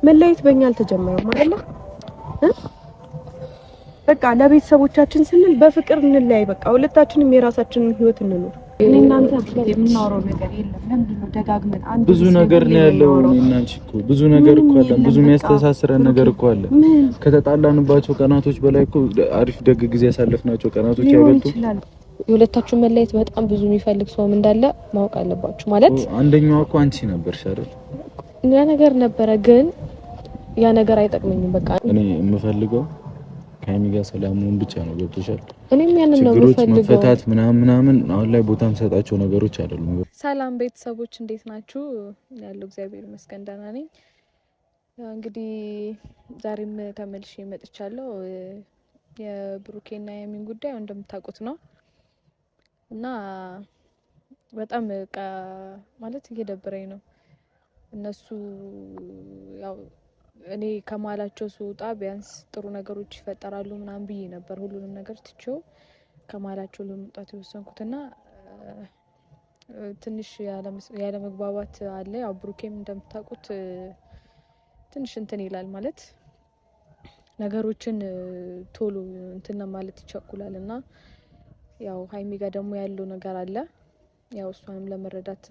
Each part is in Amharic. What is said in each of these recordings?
መለየት በእኛ አልተጀመረም አይደል? በቃ ለቤተሰቦቻችን ስንል በፍቅር እንለያይ። በቃ ሁለታችንም የራሳችንን ህይወት እንኖር። እኔ እናንተ የምናወራው ነገር የለም። ለምንድን ነው ደጋግመን አንድ ብዙ ነገር ነው ያለው? እኔና አንቺ እኮ ብዙ ነገር እኮ አለ። ብዙ የሚያስተሳስረን ነገር እኮ አለ። ከተጣላንባቸው ቀናቶች በላይ እኮ አሪፍ ደግ ጊዜ ያሳለፍናቸው ቀናቶች አይበልጡ? የሁለታችሁ መለየት በጣም ብዙ የሚፈልግ ሰውም እንዳለ ማወቅ አለባችሁ። ማለት አንደኛው እኮ አንቺ ነበርሽ አይደል? ያ ነገር ነበረ፣ ግን ያ ነገር አይጠቅመኝም። በቃ እኔ የምፈልገው ከሀይሚ ጋር ሰላሙን ብቻ ነው። ገብቶሻል? እኔም ያንን ነው የምፈልገው። መፈታት ምናምን አሁን ላይ ቦታ የምሰጣቸው ነገሮች አይደሉም። ሰላም ቤተሰቦች እንዴት ናችሁ? ያለው እግዚአብሔር ይመስገን ደህና ነኝ። እንግዲህ ዛሬም ተመልሼ መጥቻለሁ። የብሩኬና የሀይሚን ጉዳይ እንደምታውቁት ነው እና በጣም ማለት እየደበረኝ ነው። እነሱ ያው እኔ ከማላቸው ስወጣ ቢያንስ ጥሩ ነገሮች ይፈጠራሉ ምናምን ብዬ ነበር ሁሉንም ነገር ትቼው ከማላቸው ለመውጣት የወሰንኩትና ትንሽ ያለ መግባባት አለ። ያው ብሩኬም እንደምታውቁት ትንሽ እንትን ይላል ማለት ነገሮችን ቶሎ እንትን ማለት ይቸኩላልና ያው ሀይሚ ጋር ደግሞ ያለው ነገር አለ። ያው እሷንም ለመረዳት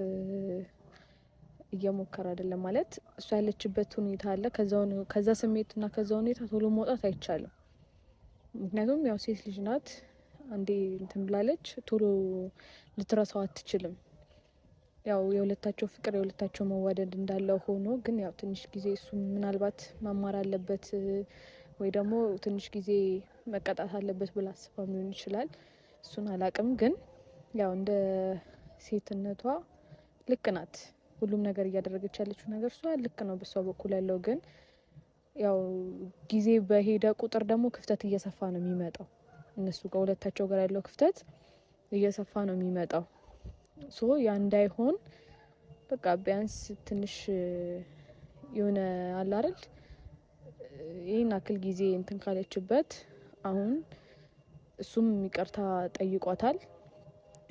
እየሞከረ አይደለም ማለት እሷ ያለችበት ሁኔታ አለ። ከዛ ስሜትና ከዛ ሁኔታ ቶሎ መውጣት አይቻልም። ምክንያቱም ያው ሴት ልጅ ናት፣ አንዴ እንትን ብላለች፣ ቶሎ ልትረሳው አትችልም። ያው የሁለታቸው ፍቅር የሁለታቸው መዋደድ እንዳለው ሆኖ ግን ያው ትንሽ ጊዜ እሱ ምናልባት መማር አለበት ወይ ደግሞ ትንሽ ጊዜ መቀጣት አለበት ብላ አስባም ሊሆን ይችላል። እሱን አላቅም። ግን ያው እንደ ሴትነቷ ልክ ናት። ሁሉም ነገር እያደረገች ያለችው ነገር እሷ ልክ ነው በሷ በኩል ያለው። ግን ያው ጊዜ በሄደ ቁጥር ደግሞ ክፍተት እየሰፋ ነው የሚመጣው። እነሱ ጋር ሁለታቸው ጋር ያለው ክፍተት እየሰፋ ነው የሚመጣው። ሶ ያ እንዳይሆን በቃ ቢያንስ ትንሽ የሆነ አለ አይደል ይሄን አክል ጊዜ እንትን ካለችበት አሁን እሱም ይቅርታ ጠይቋታል።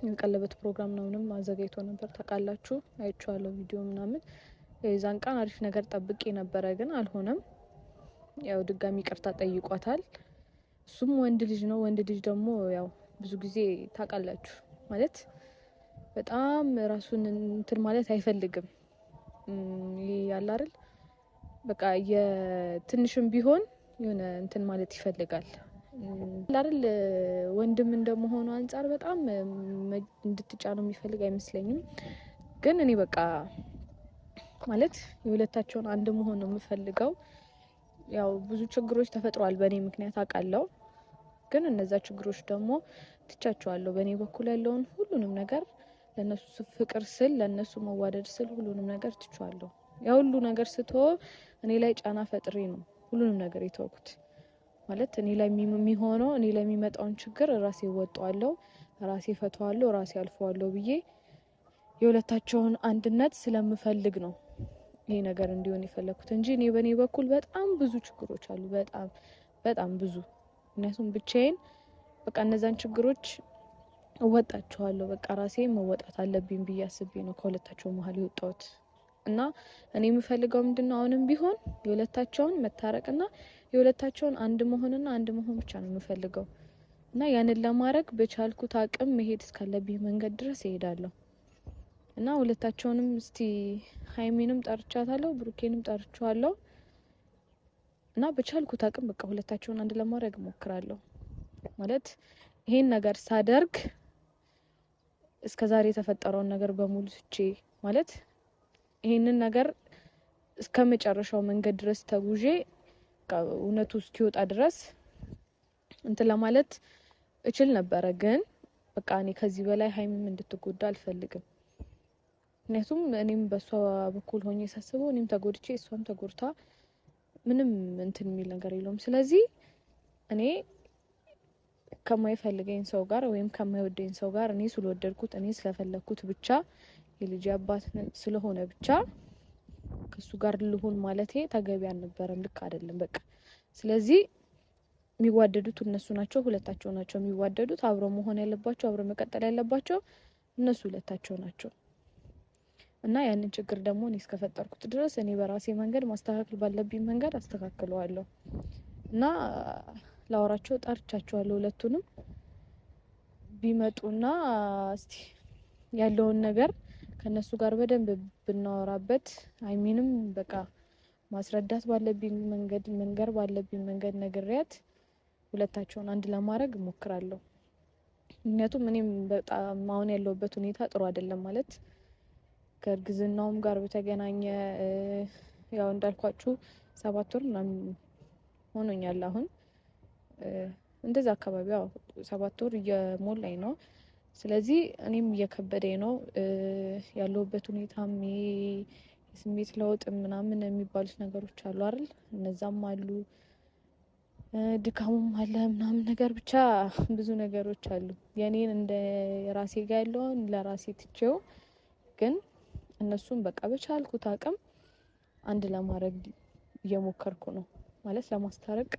የቀለበት ፕሮግራም ምናምንም አዘጋጅቶ ነበር ታውቃላችሁ፣ አይቼዋለሁ ቪዲዮ ምናምን። የዛን ቀን አሪፍ ነገር ጠብቄ ነበረ ግን አልሆነም። ያው ድጋሚ ይቅርታ ጠይቋታል። እሱም ወንድ ልጅ ነው። ወንድ ልጅ ደግሞ ያው ብዙ ጊዜ ታውቃላችሁ ማለት በጣም ራሱን እንትን ማለት አይፈልግም። ይሄ ያለ አይደል በቃ የትንሽም ቢሆን የሆነ እንትን ማለት ይፈልጋል አይደል። ወንድም እንደመሆኑ አንፃር በጣም እንድትጫነው የሚፈልግ አይመስለኝም። ግን እኔ በቃ ማለት የሁለታቸውን አንድ መሆን ነው የምፈልገው። ያው ብዙ ችግሮች ተፈጥሯል በእኔ ምክንያት አውቃለሁ። ግን እነዛ ችግሮች ደግሞ ትቻቸዋለሁ። በእኔ በኩል ያለውን ሁሉንም ነገር ለነሱ ፍቅር ስል ለነሱ መዋደድ ስል ሁሉንም ነገር ትቻለሁ። ያ ሁሉ ነገር እኔ ላይ ጫና ፈጥሬ ነው ሁሉንም ነገር የተወኩት። ማለት እኔ ላይ የሚሆነው እኔ ላይ የሚመጣውን ችግር ራሴ እወጣዋለሁ፣ ራሴ ፈታዋለሁ፣ ራሴ አልፈዋለሁ ብዬ የሁለታቸውን አንድነት ስለምፈልግ ነው ይሄ ነገር እንዲሆን የፈለኩት እንጂ እኔ በእኔ በኩል በጣም ብዙ ችግሮች አሉ። በጣም በጣም ብዙ። ምክንያቱም ብቻዬን በቃ እነዛን ችግሮች እወጣቸዋለሁ። በቃ ራሴ መወጣት አለብኝ ብዬ አስቤ ነው ከሁለታቸው መሀል የወጣሁት። እና እኔ የምፈልገው ምንድነው አሁንም ቢሆን የሁለታቸውን መታረቅና የሁለታቸውን አንድ መሆንና አንድ መሆን ብቻ ነው የምፈልገው። እና ያንን ለማድረግ በቻልኩት አቅም መሄድ እስካለብኝ መንገድ ድረስ እሄዳለሁ። እና ሁለታቸውንም እስቲ ሀይሚንም ጠርቻታለሁ፣ ብሩኬንም ጠርቻለሁ። እና በቻልኩት አቅም በቃ ሁለታቸውን አንድ ለማድረግ እሞክራለሁ። ማለት ይሄን ነገር ሳደርግ እስከዛሬ የተፈጠረውን ነገር በሙሉ ትቼ ማለት ይሄንን ነገር እስከመጨረሻው መንገድ ድረስ ተጉዤ እውነቱ እስኪወጣ ድረስ እንትን ለማለት እችል ነበረ። ግን በቃ እኔ ከዚህ በላይ ሀይሚም እንድትጎዳ አልፈልግም። ምክንያቱም እኔም በሷ በኩል ሆኜ ሳስበው እኔም ተጎድቼ እሷም ተጎድታ ምንም እንትን የሚል ነገር የለውም። ስለዚህ እኔ ከማይፈልገኝ ሰው ጋር ወይም ከማይወደኝ ሰው ጋር እኔ ስለወደድኩት እኔ ስለፈለኩት ብቻ የልጅ አባት ስለሆነ ብቻ ከሱ ጋር ልሁን ማለቴ ተገቢ አልነበረም፣ ልክ አይደለም። በቃ ስለዚህ የሚዋደዱት እነሱ ናቸው፣ ሁለታቸው ናቸው የሚዋደዱት። አብረው መሆን ያለባቸው አብረው መቀጠል ያለባቸው እነሱ ሁለታቸው ናቸው። እና ያንን ችግር ደግሞ እኔ እስከፈጠርኩት ድረስ እኔ በራሴ መንገድ ማስተካከል ባለብኝ መንገድ አስተካክለዋለሁ። እና ላወራቸው ጠርቻቸዋለሁ ሁለቱንም ቢመጡና እስቲ ያለውን ነገር ከነሱ ጋር በደንብ ብናወራበት አይሚንም በቃ ማስረዳት ባለብኝ መንገድ መንገር ባለብኝ መንገድ ነግሬያት ሁለታቸውን አንድ ለማድረግ እሞክራለሁ። ምክንያቱም እኔም በጣም አሁን ያለሁበት ሁኔታ ጥሩ አይደለም ማለት ከእርግዝናውም ጋር በተገናኘ ያው እንዳልኳችሁ 7 ወር ምናምን ሆኖኛል አሁን እንደዛ አካባቢ ያው 7 ወር እየሞላኝ ነው። ስለዚህ እኔም እየከበደኝ ነው ያለሁበት ሁኔታም የስሜት ለውጥ ምናምን የሚባሉት ነገሮች አሉ አይደል? እነዛም አሉ ድካሙም አለ ምናምን ነገር ብቻ ብዙ ነገሮች አሉ። የኔን እንደ ራሴ ጋር ያለውን ለራሴ ትቼው ግን እነሱም በቃ በቻልኩት አቅም አንድ ለማድረግ እየሞከርኩ ነው ማለት ለማስታረቅ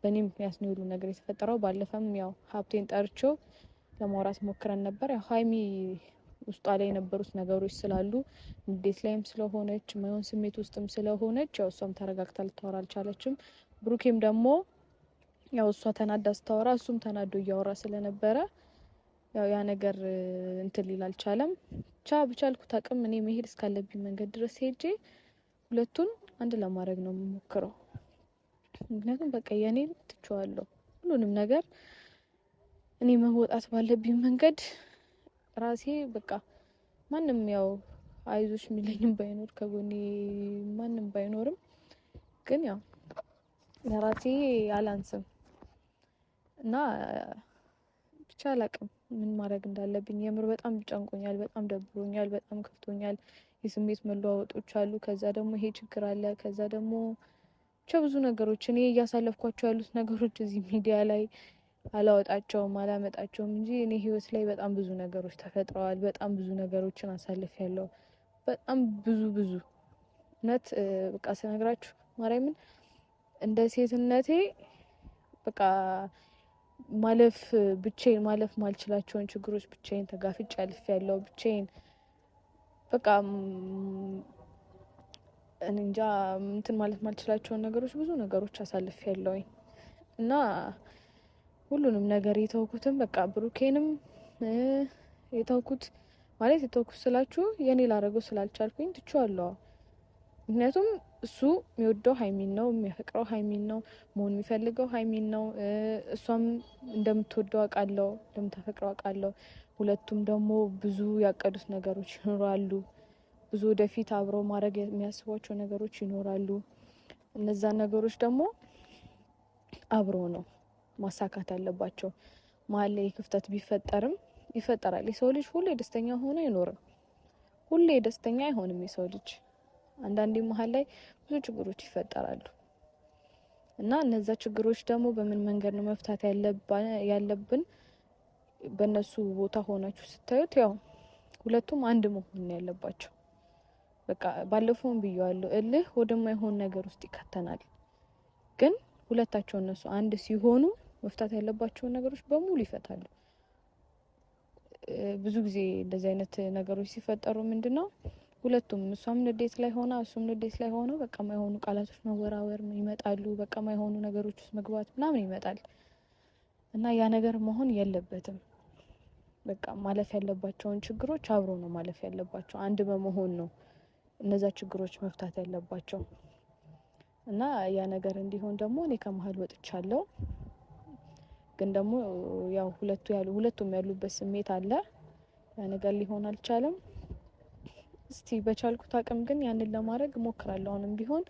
በእኔ ምክንያት ነው ሁሉ ነገር የተፈጠረው። ባለፈም ያው ሀብቴን ጠርቼው ለማውራት ሞክረን ነበር። ያው ሀይሚ ውስጧ ላይ የነበሩት ነገሮች ስላሉ እንዴት ላይም ስለሆነች ማይሆን ስሜት ውስጥም ስለሆነች ያው እሷም ተረጋግታ ልታወራ አልቻለችም። ብሩኬም ደግሞ ያው እሷ ተናዳ ስታወራ እሱም ተናዶ እያወራ ስለነበረ ያው ያ ነገር እንትን ሊል አልቻለም። ብቻ በቻልኩት አቅም እኔ መሄድ እስካለብኝ መንገድ ድረስ ሄጄ ሁለቱን አንድ ለማድረግ ነው የምሞክረው። ምክንያቱም በቃ የኔን ትቼዋለሁ ሁሉንም ነገር እኔ መወጣት ባለብኝ መንገድ ራሴ በቃ ማንም ያው አይዞሽ የሚለኝም ባይኖር ከጎኔ ማንም ባይኖርም ግን ያው ለራሴ አላንስም እና ብቻ አላቅም ምን ማድረግ እንዳለብኝ። የምር በጣም ጨንቆኛል፣ በጣም ደብሮኛል፣ በጣም ከፍቶኛል። የስሜት መለዋወጦች አሉ። ከዛ ደግሞ ይሄ ችግር አለ። ከዛ ደግሞ ብቻ ብዙ ነገሮች እኔ እያሳለፍኳቸው ያሉት ነገሮች እዚህ ሚዲያ ላይ አላወጣቸውም አላመጣቸውም እንጂ እኔ ህይወት ላይ በጣም ብዙ ነገሮች ተፈጥረዋል። በጣም ብዙ ነገሮችን አሳልፌያለሁ። በጣም ብዙ እውነት በቃ ስነግራችሁ ማርያምን እንደ ሴትነቴ በቃ ማለፍ ብቻዬን ማለፍ ማልችላቸውን ችግሮች ብቻዬን ተጋፍጬ አልፌያለሁ። ብቻዬን በቃ እንጃ እንትን ማለት ማልችላቸውን ነገሮች ብዙ ነገሮች አሳልፌያለሁኝ እና ሁሉንም ነገር የተውኩትም በቃ ብሩኬንም የተውኩት ማለት የተውኩት ስላችሁ የኔ ላደርገው ስላልቻልኩኝ ትቼዋለሁ። ምክንያቱም እሱ የሚወደው ሀይሚን ነው፣ የሚያፈቅረው ሀይሚን ነው፣ መሆን የሚፈልገው ሀይሚን ነው። እሷም እንደምትወደው አውቃለሁ፣ እንደምታፈቅረው አውቃለሁ። ሁለቱም ደግሞ ብዙ ያቀዱት ነገሮች ይኖራሉ። ብዙ ወደፊት አብረው ማድረግ የሚያስቧቸው ነገሮች ይኖራሉ። እነዛን ነገሮች ደግሞ አብሮ ነው ማሳካት ያለባቸው። መሀል ላይ ክፍተት ቢፈጠርም ይፈጠራል። የሰው ልጅ ሁሌ ደስተኛ ሆኖ አይኖርም። ሁሌ ደስተኛ አይሆንም የሰው ልጅ። አንዳንዴ መሀል ላይ ብዙ ችግሮች ይፈጠራሉ እና እነዛ ችግሮች ደግሞ በምን መንገድ ነው መፍታት ያለብን? በእነሱ ቦታ ሆናችሁ ስታዩት ያው ሁለቱም አንድ መሆን ያለባቸው። በቃ ባለፈውም ብየዋለሁ፣ እልህ ወደማይሆን ነገር ውስጥ ይከተናል። ግን ሁለታቸው እነሱ አንድ ሲሆኑ መፍታት ያለባቸውን ነገሮች በሙሉ ይፈታሉ። ብዙ ጊዜ እንደዚህ አይነት ነገሮች ሲፈጠሩ ምንድነው ሁለቱም እሷም ንዴት ላይ ሆና እሱም ንዴት ላይ ሆነው በቃ ማይሆኑ ቃላቶች መወራወር ይመጣሉ። በቃ ማይሆኑ ነገሮች ውስጥ መግባት ምናምን ይመጣል እና ያ ነገር መሆን የለበትም። በቃ ማለፍ ያለባቸውን ችግሮች አብሮ ነው ማለፍ ያለባቸው። አንድ በመሆን ነው እነዛ ችግሮች መፍታት ያለባቸው እና ያ ነገር እንዲሆን ደግሞ እኔ ከመሀል ወጥቻለሁ። ግን ደግሞ ያው ሁለቱም ያሉበት ስሜት አለ። ያ ነገር ሊሆን አልቻለም። እስቲ በቻልኩት አቅም ግን ያንን ለማድረግ እሞክራለሁ። አሁንም ቢሆን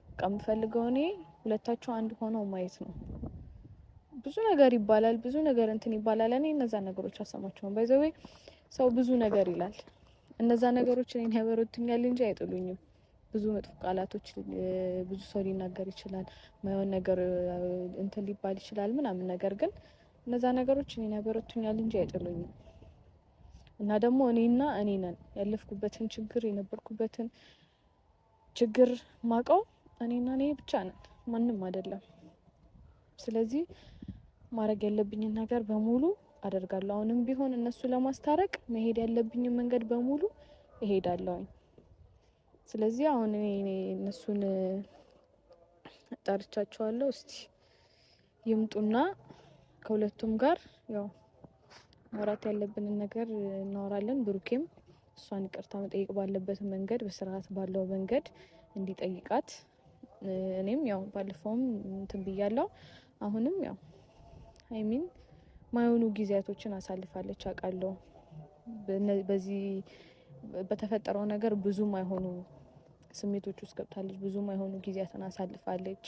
በቃ የምፈልገው እኔ ሁለታቸው አንድ ሆነው ማየት ነው። ብዙ ነገር ይባላል፣ ብዙ ነገር እንትን ይባላል። እኔ እነዛ ነገሮች አሰማቸውም። ባይዘዌ ሰው ብዙ ነገር ይላል። እነዛ ነገሮች እኔን ያበረቱኛል እንጂ አይጥሉኝም። ብዙ መጥፎ ቃላቶች ብዙ ሰው ሊናገር ይችላል፣ ማይሆን ነገር እንትን ሊባል ይችላል ምናምን። ነገር ግን እነዛ ነገሮች እኔን ያበረቱኛል እንጂ አይጥሉኝም። እና ደግሞ እኔና እኔ ነን ያለፍኩበትን ችግር የነበርኩበትን ችግር ማቀው እኔና እኔ ብቻ ነን፣ ማንም አይደለም። ስለዚህ ማድረግ ያለብኝን ነገር በሙሉ አደርጋለሁ። አሁንም ቢሆን እነሱ ለማስታረቅ መሄድ ያለብኝን መንገድ በሙሉ እሄዳለሁኝ። ስለዚህ አሁን እኔ እነሱን ጠርቻቸዋለሁ። እስቲ ይምጡና ከሁለቱም ጋር ያው ማውራት ያለብንን ነገር እናወራለን። ብሩኬም እሷን ይቅርታ መጠየቅ ባለበት መንገድ በስርዓት ባለው መንገድ እንዲጠይቃት እኔም ያው ባለፈውም እንትን ብያለሁ። አሁንም ያው ሀይሚን ማይሆኑ ጊዜያቶችን አሳልፋለች አውቃለሁ። በዚህ በተፈጠረው ነገር ብዙም አይሆኑ ስሜቶች ውስጥ ገብታለች። ብዙም አይሆኑ ጊዜያትን አሳልፋለች።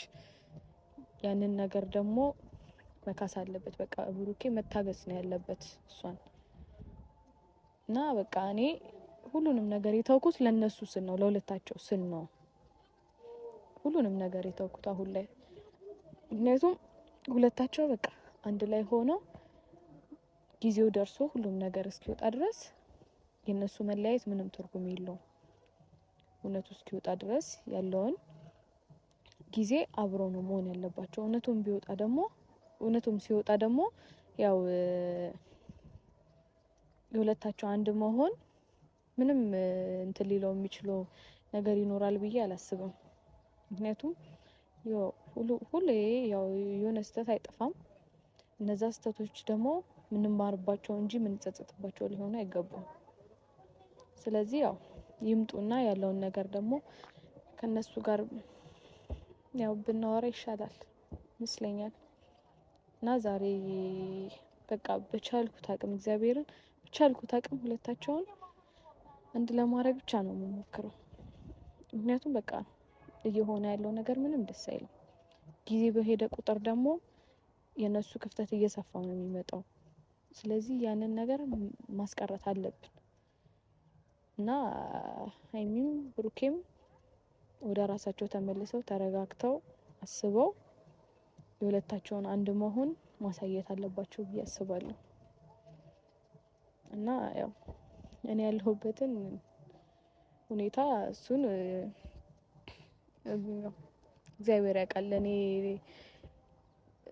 ያንን ነገር ደግሞ መካስ አለበት። በቃ ብሩኬ መታገስ ነው ያለበት እሷን እና በቃ እኔ ሁሉንም ነገር የተውኩት ለነሱ ስል ነው፣ ለሁለታቸው ስል ነው ሁሉንም ነገር የተውኩት አሁን ላይ። ምክንያቱም ሁለታቸው በቃ አንድ ላይ ሆነው ጊዜው ደርሶ ሁሉም ነገር እስኪወጣ ድረስ የነሱ መለያየት ምንም ትርጉም የለውም። እውነቱ እስኪወጣ ድረስ ያለውን ጊዜ አብሮ ነው መሆን ያለባቸው። እውነቱም ሲወጣ ደግሞ ያው የሁለታቸው አንድ መሆን ምንም እንትን ሊለው የሚችለው ነገር ይኖራል ብዬ አላስብም። ምክንያቱም ሁሌ ያው የሆነ ስህተት አይጠፋም። እነዛ ስህተቶች ደግሞ ምንማርባቸው እንጂ ምንጸጸትባቸው ሊሆኑ አይገባም። ስለዚህ ያው ይምጡና ያለውን ነገር ደግሞ ከነሱ ጋር ያው ብናወራ ይሻላል ይመስለኛል። እና ዛሬ በቃ በቻልኩት አቅም እግዚአብሔርን በቻልኩት አቅም ሁለታቸውን አንድ ለማድረግ ብቻ ነው የምሞክረው። ምክንያቱም በቃ እየሆነ ያለው ነገር ምንም ደስ አይልም። ጊዜ በሄደ ቁጥር ደግሞ የነሱ ክፍተት እየሰፋ ነው የሚመጣው። ስለዚህ ያንን ነገር ማስቀረት አለብን እና ሀይሚም ብሩኬም ወደ ራሳቸው ተመልሰው ተረጋግተው አስበው የሁለታቸውን አንድ መሆን ማሳየት አለባቸው ብዬ አስባለሁ። እና ያው እኔ ያለሁበትን ሁኔታ እሱን እግዚአብሔር ያውቃል። እኔ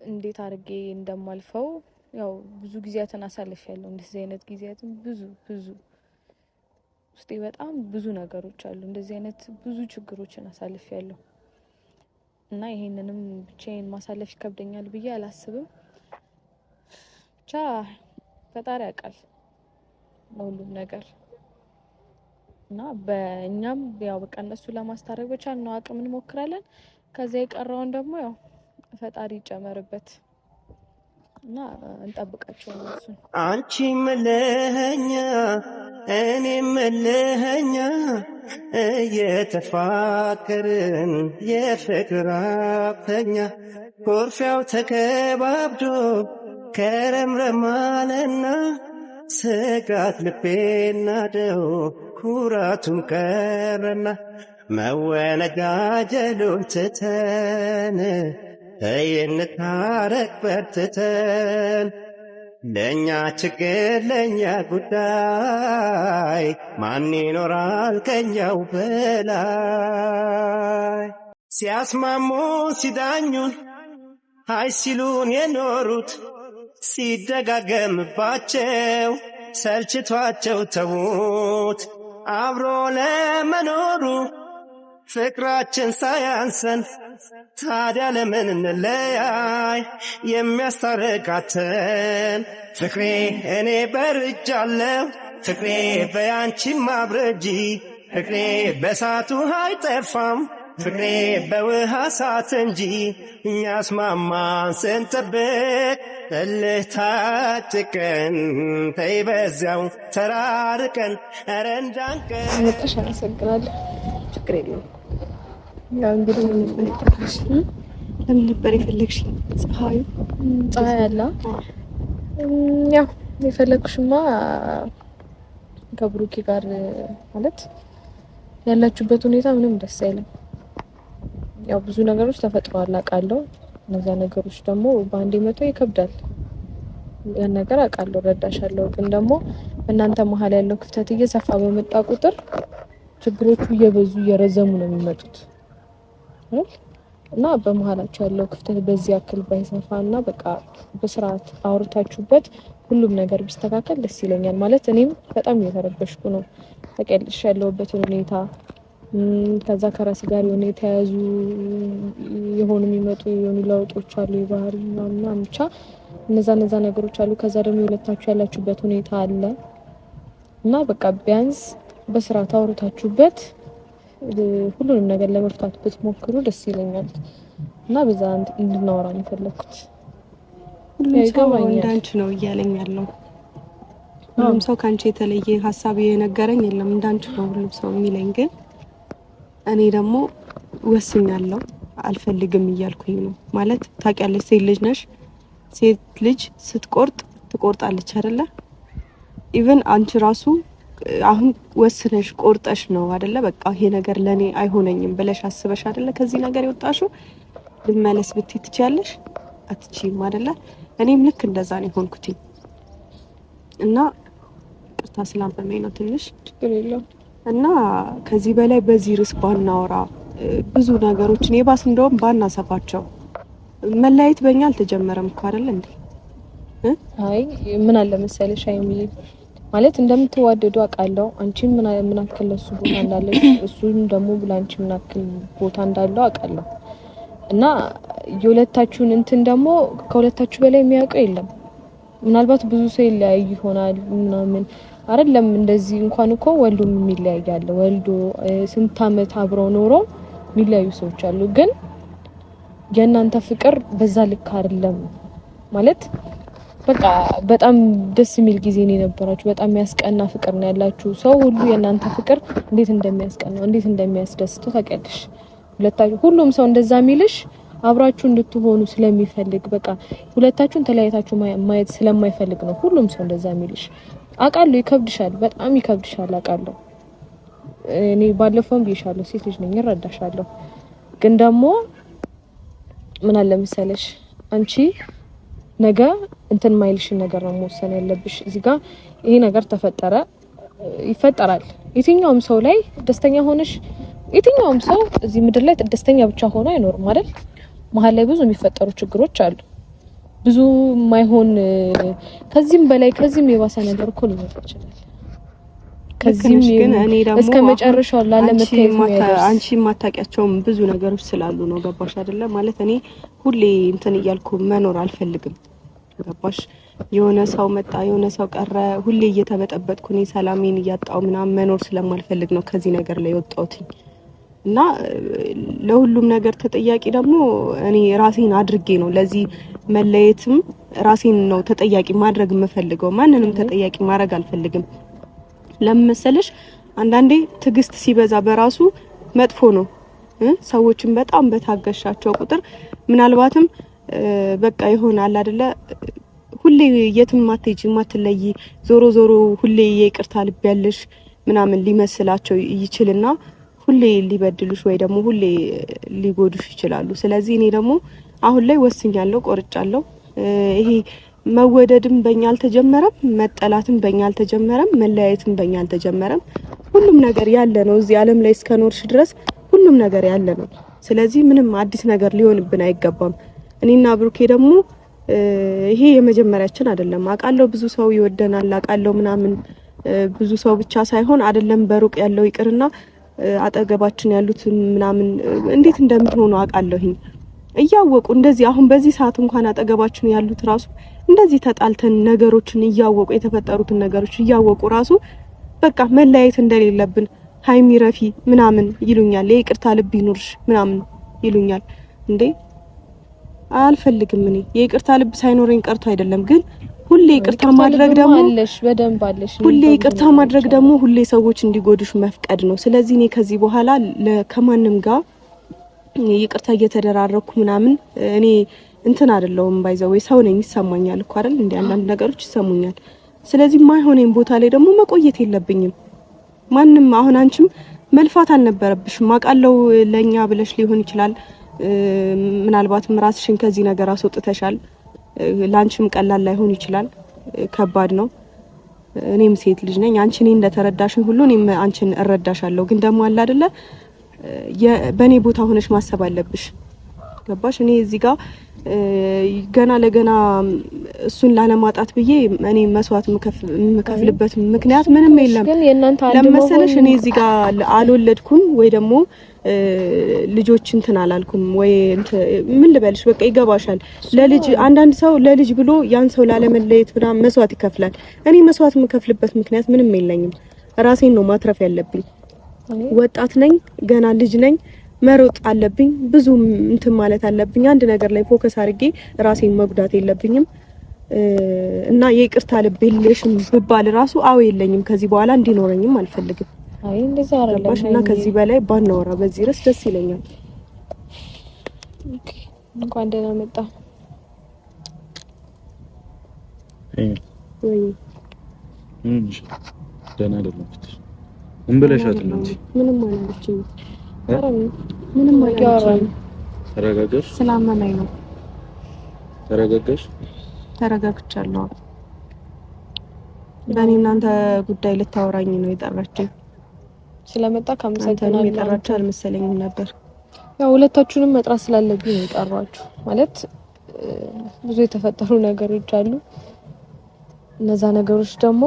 እንዴት አድርጌ እንደማልፈው ያው ብዙ ጊዜያትን አሳልፌያለሁ። እንደዚህ አይነት ጊዜያትን ብዙ ውስጤ በጣም ብዙ ነገሮች አሉ። እንደዚህ አይነት ብዙ ችግሮችን አሳልፌያለሁ እና ይሄንንም ብቻዬን ማሳለፍ ይከብደኛል ብዬ አላስብም። ብቻ ፈጣሪ ያውቃል ለሁሉም ነገር እና በእኛም ያው በቃ እነሱ ለማስታረቅ ብቻ ነው አቅም እንሞክራለን። ከዛ የቀረውን ደግሞ ያው ፈጣሪ ይጨመርበት እና እንጠብቃቸው እነሱን። አንቺ መለኛ እኔ መለኛ እየተፋቀርን የፍቅር አብተኛ ኮርፊያው ተከባብዶ ከረምረማለና ስጋት ልቤና ደው ኩራቱም ቀረና መወነጃጀሉን ትተን እንታረቅ በርትተን ለእኛ ችግር ለእኛ ጉዳይ ማን ይኖራል ከኛው በላይ ሲያስማሙ ሲዳኙን አይ ሲሉን የኖሩት ሲደጋገምባቸው ሰልችቷቸው ተዉት አብሮ ለመኖሩ ፍቅራችን ሳያንሰን ታዲያ ለምን እንለያይ የሚያስታርቃተን ፍቅሬ እኔ በርጃለሁ ፍቅሬ በያንቺ ማብረጂ ፍቅሬ በሳቱ አይጠፋም ፍቅሬ በውሃ ሳት እንጂ እኛስ ማማን ስንጠብቅ እልህ ታጭቀን ተይ በዚያው ተራርቀን ኧረ እንዳንቀን መጣሽ። አመሰግናለሁ። ችግር የለውም። ያው እንግዲህ ለምን ነበር የፈለግሽኝ? ፀሐይ አለ። ያው የፈለግሽማ ከብሩኬ ጋር ማለት ያላችሁበት ሁኔታ ምንም ደስ አይልም። ያው ብዙ ነገሮች ተፈጥረዋል አውቃለሁ። እነዛ ነገሮች ደግሞ በአንዴ መቶ ይከብዳል። ያን ነገር አውቃለሁ፣ ረዳሻለሁ። ግን ደግሞ እናንተ መሀል ያለው ክፍተት እየሰፋ በመጣ ቁጥር ችግሮቹ እየበዙ እየረዘሙ ነው የሚመጡት እና በመሀላችሁ ያለው ክፍተት በዚህ ያክል ባይሰፋና በቃ በስርዓት አውርታችሁበት ሁሉም ነገር ቢስተካከል ደስ ይለኛል። ማለት እኔም በጣም እየተረበሽኩ ነው። ታውቂያለሽ ያለሁበትን ሁኔታ ከዛ ከራስ ጋር የሆነ የተያዙ የሆኑ የሚመጡ የሆኑ ለውጦች አሉ የባህሪ ምናምን ብቻ እነዛ ነገሮች አሉ። ከዛ ደግሞ የሁለታችሁ ያላችሁበት ሁኔታ አለ እና በቃ ቢያንስ በስራ ታውሩታችሁበት ሁሉንም ነገር ለመፍታት ብትሞክሩ ደስ ይለኛል እና በዛ እንድናወራ ነው የፈለኩት። ሁሉም ሰው እንዳንቺ ነው እያለኝ ያለው። ሁሉም ሰው ካንቺ የተለየ ሐሳብ የነገረኝ የለም። እንዳንቺ ነው ሁሉም ሰው የሚለኝ። ግን እኔ ደግሞ ወስኛለሁ አልፈልግም እያልኩኝ ነው። ማለት ታውቂያለሽ፣ ሴት ልጅ ነሽ። ሴት ልጅ ስትቆርጥ ትቆርጣለች አይደለ? ኢቭን አንቺ ራሱ አሁን ወስነሽ ቆርጠሽ ነው አይደለ? በቃ ይሄ ነገር ለኔ አይሆነኝም ብለሽ አስበሽ አይደለ ከዚህ ነገር የወጣሽው። ልመለስ ብትይ ትችያለሽ? አትችይም አይደለ? እኔም ልክ እንደዛ ነው የሆንኩትኝ እና ቅርታ ስላመመኝ ነው ትንሽ ችግር የለውም። እና ከዚህ በላይ በዚህ ርዕስ ባናወራ ብዙ ነገሮችን የባስ እንደውም ባናሰፋቸው። መለያየት በእኛ አልተጀመረም እኮ አይደል እንዴ? አይ ምን አለ መሰለሽ አይሚ ማለት እንደምትዋደዱ አውቃለሁ። አንቺም ምን አክል ለሱ ቦታ እንዳለሽ እሱም ደግሞ ብላንቺ ምን አክል ቦታ እንዳለው አውቃለሁ። እና የሁለታችሁን እንትን ደግሞ ከሁለታችሁ በላይ የሚያውቀው የለም። ምናልባት ብዙ ሰው ይለያይ ይሆናል ምናምን አይደለም። እንደዚህ እንኳን እኮ ወልዶም የሚለያያል። ወልዶ ስንት አመት አብረው ኖሮ የሚለያዩ ሰዎች አሉ። ግን የእናንተ ፍቅር በዛ ልክ አይደለም ማለት በቃ በጣም ደስ የሚል ጊዜ ነው የነበራችሁ። በጣም የሚያስቀና ፍቅር ነው ያላችሁ። ሰው ሁሉ የእናንተ ፍቅር እንዴት እንደሚያስቀናው እንዴት እንደሚያስደስተው ታውቂያለሽ። ሁለታችሁ ሁሉም ሰው እንደዛ የሚልሽ አብራችሁ እንድትሆኑ ስለሚፈልግ በቃ ሁለታችሁን ተለያይታችሁ ማየት ስለማይፈልግ ነው ሁሉም ሰው እንደዛ የሚልሽ። አውቃለሁ ይከብድሻል፣ በጣም ይከብድሻል አውቃለሁ። እኔ ባለፈውም ብዬሻለሁ ሴት ልጅ ነኝ እረዳሻለሁ። ግን ደግሞ ምን አለ መሰለሽ አንቺ ነገ እንትን ማይልሽን ነገር ነው መወሰን ያለብሽ። እዚህ ጋር ይሄ ነገር ተፈጠረ ይፈጠራል። የትኛውም ሰው ላይ ደስተኛ ሆነሽ የትኛውም ሰው እዚህ ምድር ላይ ደስተኛ ብቻ ሆኖ አይኖርም አይደል? መሀል ላይ ብዙ የሚፈጠሩ ችግሮች አሉ። ብዙ ማይሆን ከዚህም በላይ ከዚህም የባሰ ነገር እኮ ሊመጣ ይችላል። ከዚህም ግን እኔ ደግሞ እስከ መጨረሻው ላለመታየት አንቺ ማታቂያቸው ብዙ ነገሮች ስላሉ ነው። ገባሽ አይደለ? ማለት እኔ ሁሌ እንትን እያልኩ መኖር አልፈልግም። ገባሽ? የሆነ ሰው መጣ የሆነ ሰው ቀረ ሁሌ እየተበጠበጥኩ እኔ ሰላሜን እያጣው ምናምን መኖር ስለማልፈልግ ነው ከዚህ ነገር ላይ ወጣሁት። እና ለሁሉም ነገር ተጠያቂ ደግሞ እኔ ራሴን አድርጌ ነው። ለዚህ መለየትም ራሴን ነው ተጠያቂ ማድረግ የምፈልገው። ማንንም ተጠያቂ ማድረግ አልፈልግም። ለምን መሰለሽ? አንዳንዴ ትግስት ሲበዛ በራሱ መጥፎ ነው። ሰዎችን በጣም በታገሻቸው ቁጥር ምናልባትም በቃ ይሆናል አይደለ? ሁሌ የትም ማትሄጂ ማትለይ ዞሮ ዞሮ ሁሌ የይቅርታ ልብ ያለሽ ምናምን ሊመስላቸው ይችላልና ሁሌ ሊበድሉሽ ወይ ደግሞ ሁሌ ሊጎዱሽ ይችላሉ። ስለዚህ እኔ ደግሞ አሁን ላይ ወስኛለሁ፣ ቆርጫለሁ። ይሄ መወደድም በእኛ አልተጀመረም፣ መጠላትም በእኛ አልተጀመረም፣ መለያየትም በእኛ አልተጀመረም። ሁሉም ነገር ያለ ነው። እዚህ ዓለም ላይ እስከኖርሽ ድረስ ሁሉም ነገር ያለ ነው። ስለዚህ ምንም አዲስ ነገር ሊሆንብን አይገባም። እኔና ብሩኬ ደግሞ ይሄ የመጀመሪያችን አይደለም። አውቃለሁ ብዙ ሰው ይወደናል፣ አውቃለሁ ምናምን ብዙ ሰው ብቻ ሳይሆን አይደለም በሩቅ ያለው ይቅርና አጠገባችን ያሉት ምናምን እንዴት እንደምትሆኑ አውቃለሁኝ። እያወቁ እንደዚህ አሁን በዚህ ሰዓት እንኳን አጠገባችን ያሉት ራሱ እንደዚህ ተጣልተን ነገሮችን እያወቁ የተፈጠሩትን ነገሮች እያወቁ ራሱ በቃ መለያየት እንደሌለብን ሃይሚ ረፊ ምናምን ይሉኛል። የይቅርታ ልብ ይኑርሽ ምናምን ይሉኛል። እንዴ አልፈልግም። እኔ የይቅርታ ልብ ሳይኖረኝ ቀርቶ አይደለም፣ ግን ሁሌ ይቅርታ ማድረግ ደግሞ አለሽ በደንብ አለሽ። ሁሌ ይቅርታ ማድረግ ደግሞ ሁሌ ሰዎች እንዲጎዱሽ መፍቀድ ነው። ስለዚህ እኔ ከዚህ በኋላ ከማንም ጋር ይቅርታ እየተደራረኩ ምናምን እኔ እንትን አይደለሁም። ባይዘው ሰው ነኝ፣ ይሰማኛል እኮ አይደል? እንደ አንዳንድ ነገሮች ይሰሙኛል። ስለዚህ ማይሆነኝ ቦታ ላይ ደግሞ መቆየት የለብኝም። ማንም አሁን አንቺም መልፋት አልነበረብሽም። አውቃለሁ ለኛ ብለሽ ሊሆን ይችላል። ምናልባትም ራስሽን ከዚህ ነገር አስወጥተሻል። ላንቺም ቀላል ላይሆን ይችላል፣ ከባድ ነው። እኔም ሴት ልጅ ነኝ። አንቺ እኔ እንደተረዳሽኝ ሁሉ እኔም አንቺን እረዳሻለሁ። ግን ደግሞ አለ አይደለ በኔ ቦታ ሆነሽ ማሰብ አለብሽ። ገባሽ? እኔ እዚህ ጋር ገና ለገና እሱን ላለማጣት ብዬ እኔ መስዋዕት የምከፍልበት ምክንያት ምንም የለም። ለምሳሌሽ እኔ እዚህ ጋር አልወለድኩም ወይ ደግሞ ልጆች እንትን አላልኩም ወይ ምን ልበልሽ፣ በቃ ይገባሻል። ለልጅ አንዳንድ ሰው ለልጅ ብሎ ያን ሰው ላለመለየት ምናምን መስዋዕት ይከፍላል። እኔ መስዋዕት የምከፍልበት ምክንያት ምንም የለኝም። ራሴን ነው ማትረፍ ያለብኝ። ወጣት ነኝ፣ ገና ልጅ ነኝ። መሮጥ አለብኝ፣ ብዙ እንትን ማለት አለብኝ። አንድ ነገር ላይ ፎከስ አድርጌ ራሴን መጉዳት የለብኝም እና የይቅርታ ልብ የለሽም ብባል ራሱ አዎ የለኝም። ከዚህ በኋላ እንዲኖረኝም አልፈልግም። አይ እንደዛ አይደለም እና ከዚህ በላይ ባናወራ በዚህ ርዕስ ደስ ይለኛል። ኦኬ እንኳን ደህና መጣ። ወይ ደህና አይደለም እንብለሻት ነው እንጂ ምንም አላለችኝ። ምንም አላወራም። ተረጋጋሽ? ስላመመኝ ነው። ተረጋጋሽ? ተረጋግቻለሁ። በእኔ እናንተ ጉዳይ ልታወራኝ ነው የጠራችኝ። ስለመጣ ካመሰግናለሁ። የጠራችሁ አልመሰለኝም ነበር። ያው ሁለታችሁንም መጥራት ስላለብኝ ነው የጠራችሁ። ማለት ብዙ የተፈጠሩ ነገሮች አሉ። እነዛ ነገሮች ደግሞ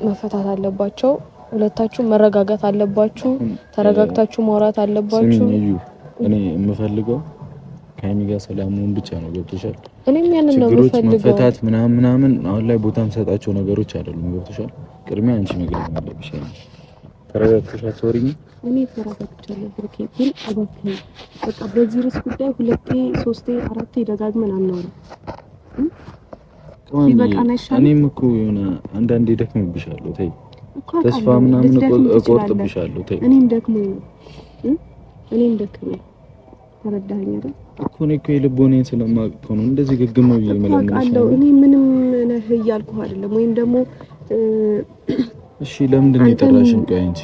መፈታት አለባቸው። ሁለታችሁ መረጋጋት አለባችሁ። ተረጋግታችሁ ማውራት አለባችሁ። እኔ የምፈልገው ከሀይሚ ጋር ሰላሙን ብቻ ነው። ገብቶሻል? እኔም ያንን ነው የምፈልገው። መፈታት ምናምን አሁን ላይ ቦታ የምሰጣቸው ነገሮች አይደሉም። ገብቶሻል? ቅድሚያ አንቺ መግለጽ አለብሽ። ተረጋግተሽ አትወሪኝ። እኔ ተረጋግቻለሁ ብሩኬ፣ ግን እባክህ በቃ በዚህ ርዕስ ጉዳይ 2 3 4 ደጋግመን አናወራ። ይበቃና ይሻላል። እኔም እኮ የሆነ አንዳንዴ ደክምብሻለሁ። ተይ ተስፋ ምናምን እቆርጥብሻለሁ። ተይ እኔም ደክሞኝ ተረዳኸኝ አይደል? እኮ የልቦኔን ስለማውቅ እኮ ነው እንደዚህ ግግም ብዬ የምለምንሽ። እኔ ምንም ነህ እያልኩህ አይደለም። ወይም ደግሞ እሺ ለምንድን ነው የጠራሽኝ? ቆይ አንቺ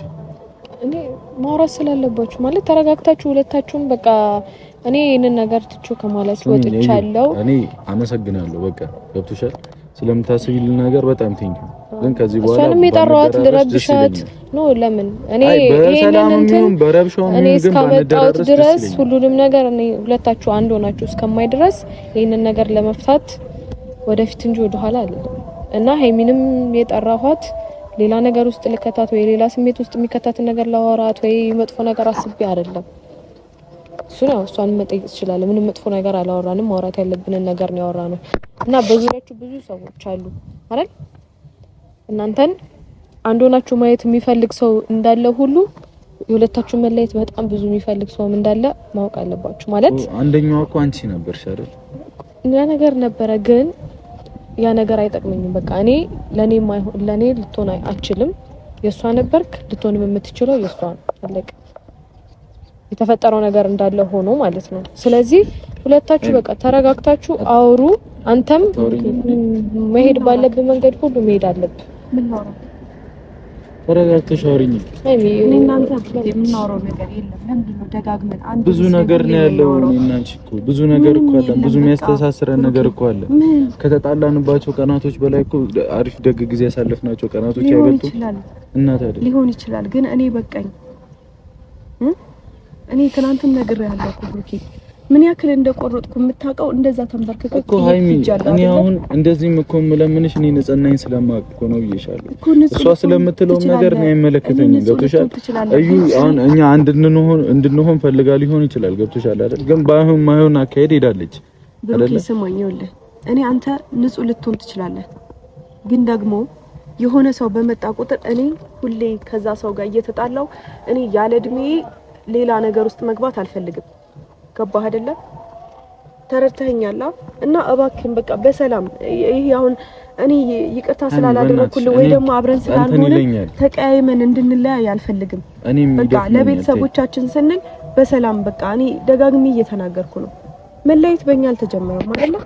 እኔ ማውራት ስላለባችሁ ማለት ተረጋግታችሁ ሁለታችሁም በቃ እኔ ይሄንን ነገር ትቼው ከማለት ወጥቻለሁ። እኔ አመሰግናለሁ። በቃ ገብቶሻል? ስለምታስቢልን ነገር በጣም ቴንኪው። ግን ከዚህ በኋላ እሷንም የጠራኋት ልረብሻት ነው። ለምን እኔ ይሄንን እንትን እኔ እስካመጣሁት ድረስ ሁሉንም ነገር እኔ ሁለታችሁ አንድ ሆናችሁ እስከማይ ድረስ ይሄንን ነገር ለመፍታት ወደፊት እንጂ ወደ ኋላ አይደለም። እና ሀይሚንም የጠራኋት ሌላ ነገር ውስጥ ልከታት ወይ ሌላ ስሜት ውስጥ የሚከታትን ነገር ላወራት ወይ መጥፎ ነገር አስቤ አይደለም። እሱ ነው እሷን መጠየቅ ይችላል። ምንም መጥፎ ነገር አላወራንም። ማውራት ያለብንን ነገር ነው ያወራነው። እና በዙሪያችሁ ብዙ ሰዎች አሉ አይደል? እናንተን አንድ ሆናችሁ ማየት የሚፈልግ ሰው እንዳለ ሁሉ የሁለታችሁ መለየት በጣም ብዙ የሚፈልግ ሰው እንዳለ ማወቅ አለባችሁ። ማለት አንደኛው እኮ አንቺ ነበርሽ አይደል? ያ ነገር ነበረ፣ ግን ያ ነገር አይጠቅመኝም። በቃ እኔ ለኔ ልትሆን አትችልም። የሷ ነበርክ፣ ልትሆንም የምትችለው የሷ ነው። አለቀ። የተፈጠረው ነገር እንዳለ ሆኖ ማለት ነው። ስለዚህ ሁለታችሁ በቃ ተረጋግታችሁ አውሩ። አንተም መሄድ ባለብህ መንገድ ሁሉ መሄድ አለብህ። ምን ነው ተረጋግተሽ አውሪኝ። እኔ እናንተ የምናወራው ነገር የለም። ለምንድን ነው ደጋግመን አንድ ብዙ ነገር ነው ያለው። እኔ እና አንቺ እኮ ብዙ ነገር እኮ አለ። ብዙ የሚያስተሳስረን ነገር እኮ አለ። ከተጣላንባቸው ቀናቶች በላይ እኮ አሪፍ ደግ ጊዜ ያሳለፍናቸው ቀናቶች አይበልጡ? እና ታዲያ ሊሆን ይችላል፣ ግን እኔ በቃኝ። እኔ ትናንትም ነግሬሃለሁ እኮ ብሩኬ፣ ምን ያክል እንደቆረጥኩ የምታውቀው እንደዛ ተንበርክከህ እኮ ሀይሚ። እኔ አሁን እንደዚህም እኮ የምለምንሽ እኔ ንጽህናዬን ስለማውቅ እኮ ነው ብዬሻለሁ። እሷ ስለምትለው ነገር ነው አይመለከተኝም። ገብቶሻል? እዩ አሁን እኛ እንድንሆን ፈልጋ ሊሆን ይችላል። ገብቶሻል አይደል? ግን ማይሆን አካሄድ ሄዳለች አይደል? ስማኝ፣ ይኸውልህ እኔ አንተ ንጹህ ልትሆን ትችላለህ፣ ግን ደግሞ የሆነ ሰው በመጣ ቁጥር እኔ ሁሌ ከዛ ሰው ጋር እየተጣላው እኔ ያለ እድሜ ሌላ ነገር ውስጥ መግባት አልፈልግም። ገባህ አይደለ? ተረድተኸኛል? እና እባክህን በቃ በሰላም ይሄ አሁን እኔ ይቅርታ ስላላደረኩልህ ወይ ደግሞ አብረን ስላልሆነ ተቀያይመን እንድንለያይ አልፈልግም። በቃ ለቤተሰቦቻችን ስንል በሰላም በቃ እኔ ደጋግሜ እየተናገርኩ ነው። መለያየት በእኛ አልተጀመረም አይደለ?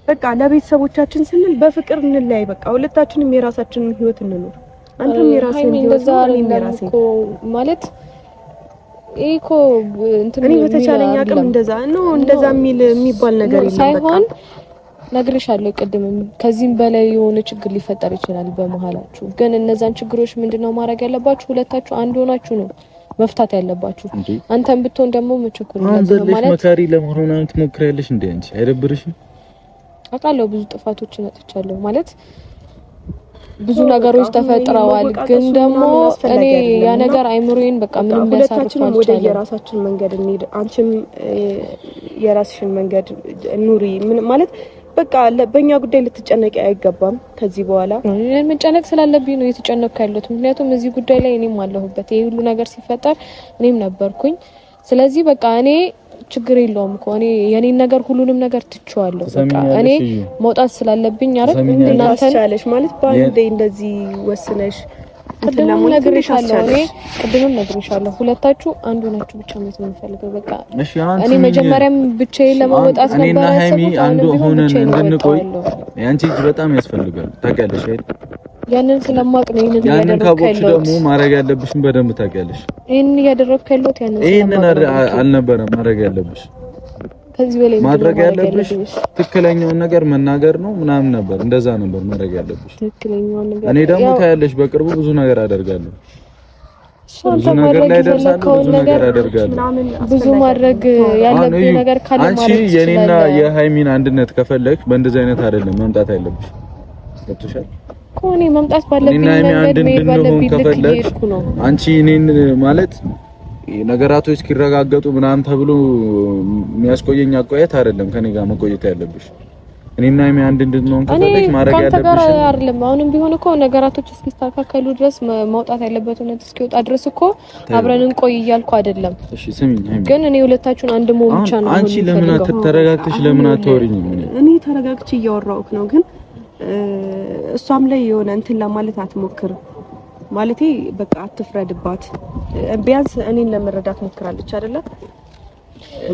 በቃ ለቤተሰቦቻችን ስንል በፍቅር እንለያይ። በቃ ሁለታችንም የራሳችንን ህይወት እንኖር። አንተም የራስህን ህይወት እኔም የራሴን ማለት ኢኮ እንትን እኔ በተቻለኝ አቅም እንደዛ የሚባል ነገር የለም። ሳይሆን ነግሬሻለሁ ቅድምም ከዚህም በላይ የሆነ ችግር ሊፈጠር ይችላል በመሃላችሁ። ግን እነዛን ችግሮች ምንድነው ማድረግ ያለባችሁ? ሁለታችሁ አንድ ሆናችሁ ነው መፍታት ያለባችሁ። አንተም ብትሆን ደግሞ መቸኩል ማለት መካሪ ለመሆን አንተ ትሞክሪያለሽ እንዴ? አንቺ አይደብርሽም? አውቃለሁ ብዙ ጥፋቶችን አጥቻለሁ ማለት ብዙ ነገሮች ተፈጥረዋል። ግን ደግሞ እኔ ያ ነገር አይምሮዬን በቃ ምንም ሊያሳርፈው ወደ የራሳችን መንገድ እንሂድ። አንቺም የራስሽን መንገድ ኑሪ። ምን ማለት በቃ በእኛ ጉዳይ ልትጨነቂ አይገባም። ከዚህ በኋላ መጨነቅ ስላለብኝ ነው የተጨነቅኩ ያለሁት። ምክንያቱም እዚህ ጉዳይ ላይ እኔም አለሁበት። ይሄ ሁሉ ነገር ሲፈጠር እኔም ነበርኩኝ። ስለዚህ በቃ እኔ ችግር የለውም እኮ እኔ የኔን ነገር ሁሉንም ነገር ትቼዋለሁ። በቃ እኔ መውጣት ስላለብኝ አይደል እናንተ ታቻለሽ ማለት ባንዴ እንደዚህ ወስነሽ ቅድም ነግሬሻለሁ። እኔ ቅድምም ነግሬሻለሁ። ሁለታችሁ አንዱ ናችሁ ብቻ ማለት ነው የምፈልገው። በቃ እኔ መጀመሪያም ብቻዬን ለመውጣት ነበር እኔና ሃይሚ አንዱ ሆነን እንድንቆይ ያንቺ እጅ በጣም ያስፈልጋል። ታውቂያለሽ አይደል? ያንን ስለማቅ ነው ይሄንን ያደረኩት። ያንን ደግሞ ማድረግ ያለብሽን በደንብ ታውቂያለሽ። ይሄንን ያደረኩት ያለው ይሄንን አልነበረም ማድረግ ያለብሽ። ከዚህ በላይ ማድረግ ያለብሽ ትክክለኛውን ነገር መናገር ነው ምናምን ነበር። እንደዛ ነበር ማድረግ ያለብሽ። ትክክለኛውን ነገር እኔ ደግሞ ታያለሽ፣ በቅርቡ ብዙ ነገር አደርጋለሁ። ብዙ ነገር ላይ ደርሳለሁ። ብዙ ነገር አደርጋለሁ። ብዙ ማድረግ ያለብኝ ነገር ካለ ማለት አንቺ የኔና የሃይሚን አንድነት ከፈለክ በእንደዚህ አይነት አይደለም መምጣት ያለብሽ። ገብቶሻል? ኮኔ መምጣት ባለብኝ ነገር መሄድ ባለብኝ ልክ ነው። አንቺ እኔን ማለት ነገራቶች እስኪረጋገጡ ምናምን ተብሎ የሚያስቆየኝ አቆየት አይደለም ከኔ ጋር መቆየት ያለብሽ። እኔና ሃይሚ አንድ እንድንሆን ከፈለክ ማድረግ ያለብሽ አይደለም። አሁንም ቢሆን እኮ ነገራቶች እስኪስተካከሉ ድረስ መውጣት ያለበት ነው እስኪወጣ ድረስ እኮ አብረን እንቆይ እያልኩ አይደለም። እሺ ስሚኝ ሃይሚ፣ ግን እኔ ሁለታችሁን አንድ መሆን ብቻ ነው። አንቺ ለምን ተረጋግተሽ ለምን አትወሪኝም? እኔ ተረጋግቼ እያወራሁት ነው ግን እሷም ላይ የሆነ እንትን ለማለት አትሞክር ማለቴ በቃ አትፍረድባት። ቢያንስ እኔን ለመረዳት ሞክራለች አይደለ?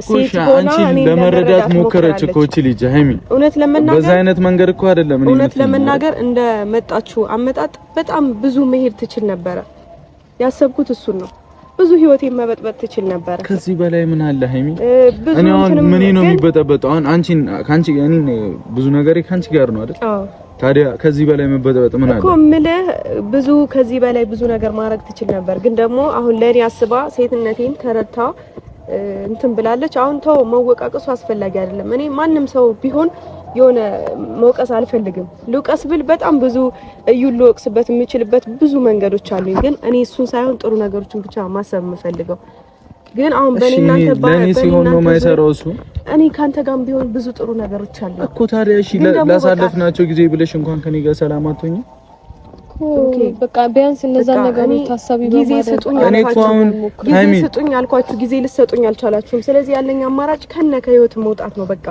ሴት ሆና እኔን ለመረዳት ሞከረች እኮ እቺ ልጅ ሃይሚ። እውነት ለመናገር በዛ አይነት መንገድ እኮ አይደለም። እውነት ለመናገር እንደመጣችሁ አመጣጥ በጣም ብዙ መሄድ ትችል ነበረ። ያሰብኩት እሱን ነው። ብዙ ህይወቴን መበጥበጥ ትችል ነበረ። ከዚህ በላይ ምን አለ ሃይሚ? እኔ አሁን ምን ነው የሚበጠበጠው? አሁን አንቺን ካንቺ እኔ ብዙ ነገሬ ካንቺ ጋር ነው አይደል? አዎ። ታዲያ ከዚህ በላይ መበጠበጥ ምን አለ? እኮ ምልህ ብዙ ከዚህ በላይ ብዙ ነገር ማድረግ ትችል ነበር። ግን ደግሞ አሁን ለኔ አስባ ሴትነቴን ተረድታ እንትን ብላለች። አሁን ተው መወቃቀሱ አስፈላጊ አይደለም። እኔ ማንም ሰው ቢሆን የሆነ መውቀስ አልፈልግም። ልውቀስ ብል በጣም ብዙ ልወቅስበት የምችልበት ብዙ መንገዶች አሉኝ። ግን እኔ እሱን ሳይሆን ጥሩ ነገሮችን ብቻ ማሰብ የምፈልገው። ግን አሁን በእናንተ ለኔ ሲሆን ነው የማይሰራው እሱ። እኔ ካንተ ጋርም ቢሆን ብዙ ጥሩ ነገሮች አሉ እኮ። ታዲያ እሺ ላሳለፍናቸው ጊዜ ብለሽ እንኳን ከኔ ጋር ሰላም አትሆኚ? ኦኬ በቃ ቢያንስ እነዛ ነገሮች ታሳቢ ጊዜ ስጡኝ። እኔ እኮ አሁን ጊዜ ስጡኝ አልኳችሁ፣ ጊዜ ልትሰጡኝ አልቻላችሁም። ስለዚህ ያለኝ አማራጭ ከህይወት መውጣት ነው በቃ።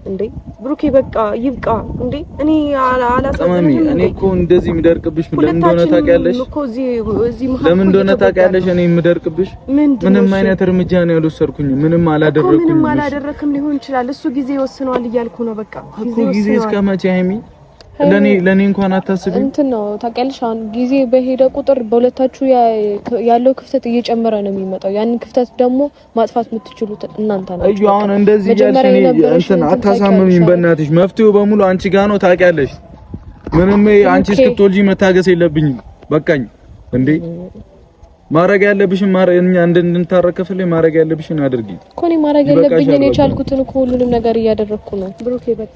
እንዴ ብሩኬ በቃ ይብቃ። እንዴ እኔ አላሳዝንም። እኔ እኮ እንደዚህ ምደርቅብሽ ለምን እንደሆነ ታውቂያለሽ? ለምን እንደሆነ ታውቂያለሽ? እኔ ምደርቅብሽ ምንም አይነት እርምጃ ነው ያልወሰድኩኝ። ምንም አላደረኩም። ምንም አላደረክም ሊሆን ይችላል። እሱ ጊዜ ወስኗል እያልኩ ነው በቃ። ጊዜ እስከመቼ ሃይሚ? ለኔ እንኳን አታስቢ። እንትን ነው ታውቂያለሽ፣ አሁን ጊዜ በሄደ ቁጥር በሁለታችሁ ያለው ክፍተት እየጨመረ ነው የሚመጣው። ያንን ክፍተት ደግሞ ማጥፋት የምትችሉት እናንተ ናችሁ። እዩ አሁን እንደዚህ ያልሽኝ እንትን አታሳምሚኝ በእናትሽ። መፍትሄው በሙሉ አንቺ ጋር ነው ታውቂያለሽ። ምንም አንቺ እስክትወልጂ መታገስ የለብኝም። በቃኝ። እንዴ ማድረግ ያለብሽን እኛ እንድንታረከፍልኝ ማድረግ ያለብሽን አድርጊ እኮ። እኔ ማድረግ ያለብኝ እኔ የቻልኩትን እኮ ሁሉንም ነገር እያደረኩ ነው ብሩኬ። በቃ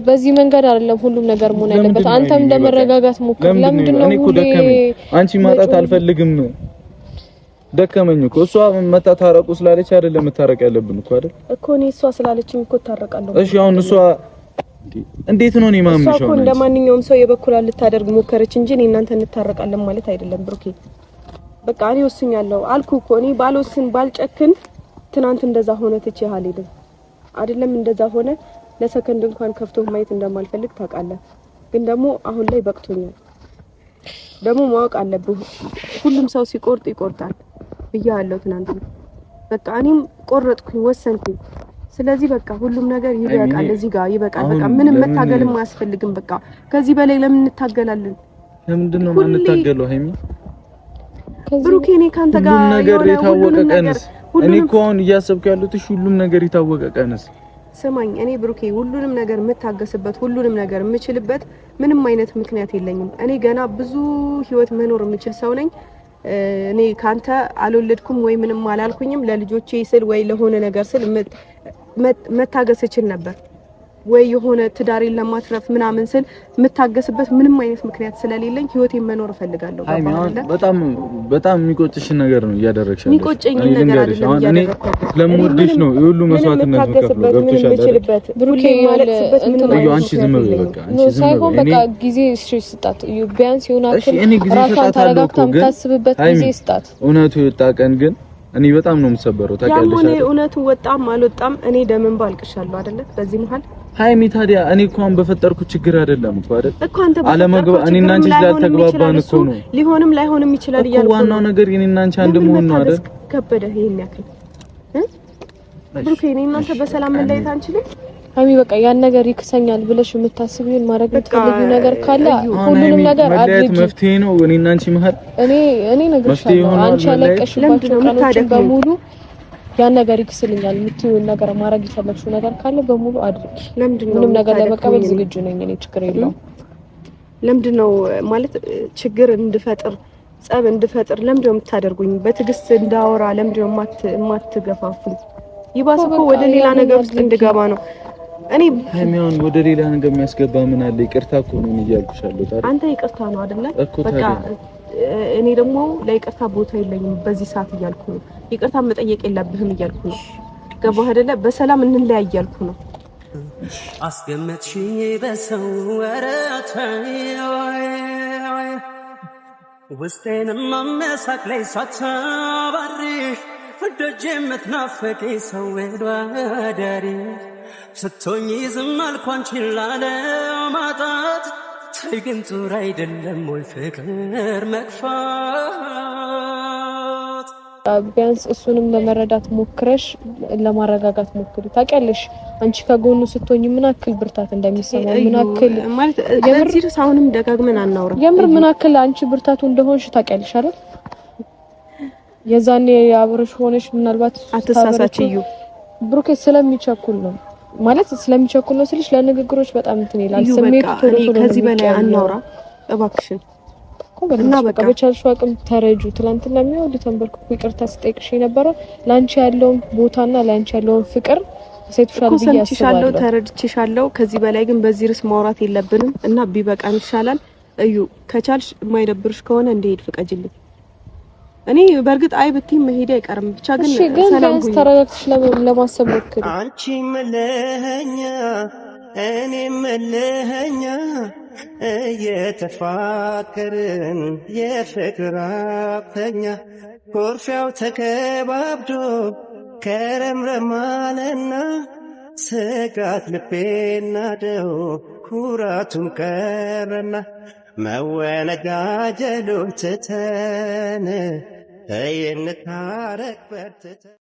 በዚህ መንገድ አይደለም ሁሉም ነገር መሆን ያለበት። አንተም እንደመረጋጋት ሞክር። ለምንድን ነው እኔ እኮ ደከመኝ። አንቺ ማጣት አልፈልግም። ደከመኝ እኮ እሷ መታ ታረቁ ስላለች አይደለም መታረቅ ያለብን እኮ አይደል እኮ። እኔ እሷ ስላለችኝ እኮ ታረቃለሁ። እሺ አሁን እሷ እንዴት ነው እኔ ማምንሽ? እሷ እኮ እንደማንኛውም ሰው የበኩሏን ልታደርግ ሞከረች እንጂ እኔ እናንተ እንታረቃለን ማለት አይደለም ብሩኬ። በቃ እኔ ወስኛለሁ አልኩ እኮ። እኔ ባልወስን ባልጨክን ትናንት እንደዛ ሆነ ትቼ አልሄድም አይደለም። እንደዛ ሆነ ለሰከንድ እንኳን ከፍቶ ማየት እንደማልፈልግ ታውቃለህ። ግን ደግሞ አሁን ላይ በቅቶኛል። ደግሞ ማወቅ አለብህ፣ ሁሉም ሰው ሲቆርጥ ይቆርጣል ብያለሁ ትናንት። በቃ እኔም ቆረጥኩኝ፣ ወሰንኩኝ። ስለዚህ በቃ ሁሉም ነገር ይበቃል፣ እዚህ ጋር ይበቃል። በቃ ምንም መታገልም አያስፈልግም። በቃ ከዚህ በላይ ለምን እንታገላለን? ለምንድን ነው የምንታገለው? ሃይሚ ብሩኬ፣ እኔ ካንተ ጋር ሁሉም ነገር የታወቀ ቀንስ። እኔ እኮ አሁን እያሰብኩ ያሉት ሁሉም ነገር የታወቀ ቀንስ። ስማኝ፣ እኔ ብሩኬ ሁሉንም ነገር የምታገስበት ሁሉንም ነገር የምችልበት ምንም አይነት ምክንያት የለኝም። እኔ ገና ብዙ ህይወት መኖር የምችል ሰው ነኝ። እኔ ካንተ አልወለድኩም ወይ ምንም አላልኩኝም ለልጆቼ ስል ወይ ለሆነ ነገር ስል መታገስ እችል ነበር ወይ የሆነ ትዳሬን ለማትረፍ ምናምን ስል የምታገስበት ምንም አይነት ምክንያት ስለሌለኝ ህይወቴን መኖር ፈልጋለሁ። በጣም የሚቆጭሽ ነገር ነው እያደረግሻለሽ። የሚቆጨኝ ነገር አይደለም እያደረግኩ ለምወድሽ ነው የሁሉ መስዋዕትነት መከፈለው። ገብቶሻል? ብሩኬ ማለትበት ምንም አንቺ ዝም በይ በቃ። አንቺ ዝም ሳይሆን በቃ ጊዜ ስጣት። ቢያንስ ይሆናል ራሷን ተረጋግታ የምታስብበት ጊዜ ስጣት። እውነቱ የወጣ ቀን ግን እኔ በጣም ነው የምሰበረው። ታውቂያለሽ አይደል? እውነቱ ወጣም አልወጣም እኔ ደምን ባልቅሻለሁ አይደለ? በዚህ መሃል ሃይሚ ታዲያ እኔ እንኳን በፈጠርኩት ችግር አይደለም እኮ አይደል? እኮ አንተ በፈጠርኩት እኔ እና አንቺ ስላልተግባባን እኮ ነው። ሊሆንም ላይሆንም ይችላል እያልኩ ዋናው ነገር እኔ እና አንቺ አንድ መሆን ነው አይደል? ከበደ ይሄን ያክል ብሩኬ እኔ እናንተ በሰላም መለየት አንችልም? ሃይሚ በቃ ያን ነገር ይክሰኛል ብለሽ የምታስቢውን ማድረግ የምትፈልጊው ነገር ካለ ሁሉንም ነገር አድርጊ። መፍትሄ ነው እኔ እና አንቺ መሀል እኔ ነገርሻለሁ። አንቺ ያለቀሽባቸው ቀኖች በሙሉ ያን ነገር ይክስልኛል የምትይውን ነገር ማድረግ የፈለግሽው ነገር ካለ በሙሉ አድርጊ። ምንም ነገር ለመቀበል ዝግጁ ነኝ እኔ፣ ችግር የለውም። ለምንድነው ማለት ችግር እንድፈጥር ጸብ እንድፈጥር ለምንድነው የምታደርጉኝ? በትዕግስት እንዳወራ ለምንድነው የማትገፋፉኝ? ይባስ እኮ ወደ ሌላ ነገር ውስጥ እንድገባ ነው። እኔ ሃይሚውን ወደ ሌላ ነገር የሚያስገባ ምን አለ? ይቅርታ እኮ ነው እያልኩሻለሁ። ታዲያ አንተ ይቅርታ ነው አይደለ? በቃ እኔ ደግሞ ለይቅርታ ቦታ የለኝም በዚህ ሰዓት እያልኩ ነው። ይቅርታ መጠየቅ የለብህም እያልኩ ነው። ገባህ አይደለ? በሰላም እንለያይ እያልኩ ነው። አስገመትሽኝ በሰው ወረታይ ውስጤንም ማመሳቅ ላይ ሳታባሪ ደጅ የምትናፍቂ ሰው ወዳሪ ስትሆኚ ዝም አልኩ አንቺን ላለማጣት ተይ ግን ዙር አይደለም ወይ ፍቅር መግፋት? ቢያንስ እሱንም ለመረዳት ሞክረሽ ለማረጋጋት ሞክሪ። ታውቂያለሽ አንቺ ከጎኑ ስትሆኚ ምን አክል ብርታት እንደሚሰማው ምን አክል ማለት ለዚህ አሁንም ደጋግመን አናውራ የምር ምን አክል አንቺ ብርታቱ እንደሆንሽ ታውቂያለሽ አይደል? የዛኔ አብረሽ ሆነሽ ምናልባት አትሳሳችዩ ብሩኬ ስለሚቸኩል ነው ማለት ስለሚቸኩል ነው ስልሽ ለንግግሮች በጣም እንትን ይላል። ስሜቱ ቶሎ ከዚህ በላይ አናውራ እባክሽን። እና በቃ በቻልሽው አቅም ተረጁ። ትላንትና የሚወድ ተንበርክኮ ይቅርታ ስጠይቅሽ የነበረው ላንቺ ያለውን ቦታና ላንቺ ያለውን ፍቅር ሴቱሻል ብያስባለሁ። ተረድቼሻለሁ። ከዚህ በላይ ግን በዚህ ርስ ማውራት የለብንም እና ቢበቃን ይሻላል። እዩ ከቻልሽ የማይደብርሽ ከሆነ እንደሄድ ፍቀጅልኝ። እኔ በርግጥ አይ ብትይ መሄድ አይቀርም። ብቻ ግን ሰላም ሁኚ። ተረጋግተሽ ለማሰብ ሞክሪ። አንቺ መለኛ እኔ መለኛ እየተፋከርን የፍቅር አብተኛ ኮርፊያው ተከባብዶ ከረምረማለና ስጋት ልቤና ደው ኩራቱም ቀረና መወነጃጀሉን ትተን እንታረቅ በርትተን